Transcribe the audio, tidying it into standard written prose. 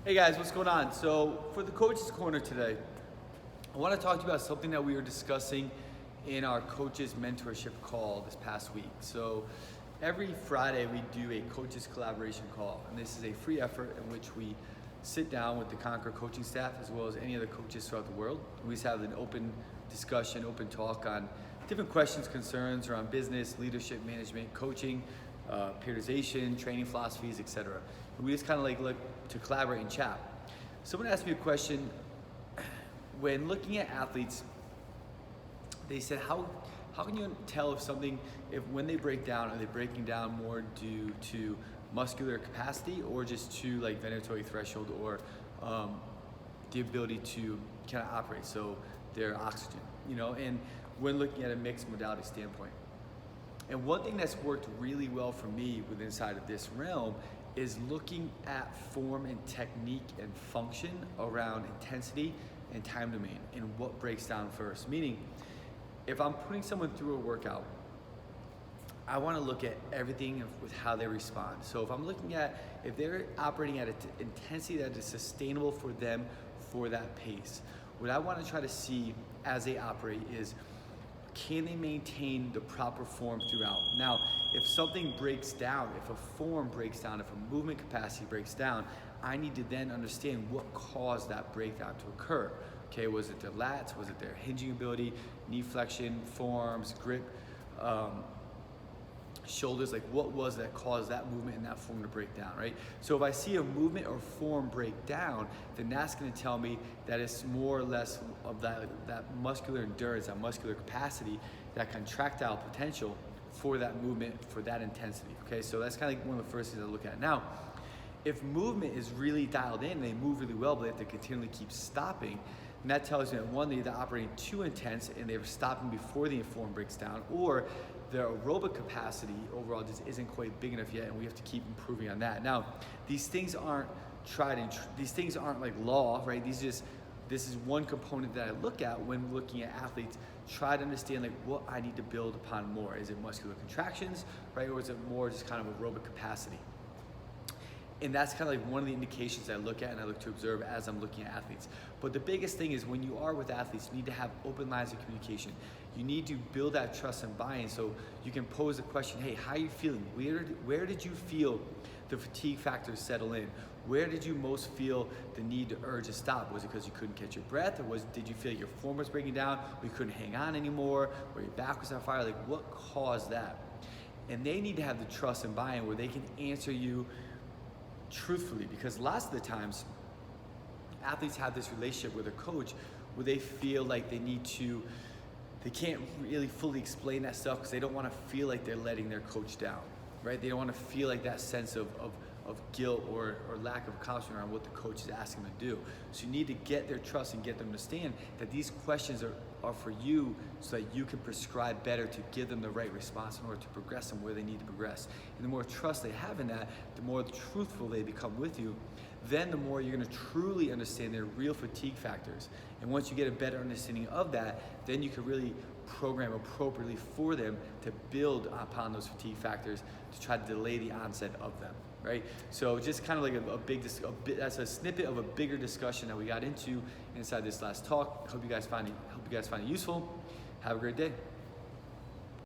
Hey guys, what's going on? So for the Coaches Corner today, I want to talk to you about something that we were discussing in our coaches mentorship call this past week. So every Friday we do a coaches collaboration call, and this is a free effort in which we sit down with the Conquer coaching staff as well as any other coaches throughout the world. We just have an open discussion, open talk on different questions, concerns around business, leadership, management, coaching, periodization, training philosophies, etc. And we just kind of like look to collaborate and chat. Someone asked me a question when looking at athletes. They said, how can you tell if when they break down, are they breaking down more due to muscular capacity or just to like ventilatory threshold or the ability to kind of operate, so their oxygen, and when looking at a mixed modality standpoint. And one thing that's worked really well for me within inside of this realm is looking at form and technique and function around intensity and time domain and what breaks down first. Meaning, if I'm putting someone through a workout, I want to look at everything with how they respond. So if I'm looking at if they're operating at an intensity that is sustainable for them for that pace, what I want to try to see as they operate is, can they maintain the proper form throughout? Now, if something breaks down, if a form breaks down, if a movement capacity breaks down, I need to then understand what caused that breakdown to occur. Okay, was it their lats? Was it their hinging ability, knee flexion, forearms, grip, shoulders? Like, what was that caused that movement and that form to break down, right? So if I see a movement or form break down, then that's going to tell me that it's more or less of that muscular endurance, that muscular capacity, that contractile potential for that movement, for that intensity. Okay, so that's kind of like one of the first things I look at. Now, if movement is really dialed in, they move really well, but they have to continually keep stopping, and that tells me that one, they're either operating too intense and they're stopping before the form breaks down, or their aerobic capacity overall just isn't quite big enough yet, and we have to keep improving on that. Now, these things aren't these things aren't like law, right? This is one component that I look at when looking at athletes. Try to understand like what I need to build upon more. Is it muscular contractions, right, or is it more just kind of aerobic capacity? And that's kind of like one of the indications I look at and I look to observe as I'm looking at athletes. But the biggest thing is when you are with athletes, you need to have open lines of communication. You need to build that trust and buy-in so you can pose the question, hey, how are you feeling? Where did you feel the fatigue factors settle in? Where did you most feel the need to urge to stop? Was it because you couldn't catch your breath, or did you feel like your form was breaking down, or you couldn't hang on anymore, or your back was on fire? Like, what caused that? And they need to have the trust and buy-in where they can answer you truthfully, because lots of the times athletes have this relationship with a coach where they feel like they can't really fully explain that stuff because they don't want to feel like they're letting their coach down, right? They don't want to feel like that sense of guilt or lack of accomplishment around what the coach is asking them to do. So you need to get their trust and get them to understand that these questions are for you so that you can prescribe better to give them the right response in order to progress them where they need to progress. And the more trust they have in that, the more truthful they become with you, then the more you're going to truly understand their real fatigue factors. And once you get a better understanding of that, then you can really program appropriately for them to build upon those fatigue factors to try to delay the onset of them, right? So just kind of like that's a snippet of a bigger discussion that we got into inside this last talk. Hope you guys find it useful. Have a great day.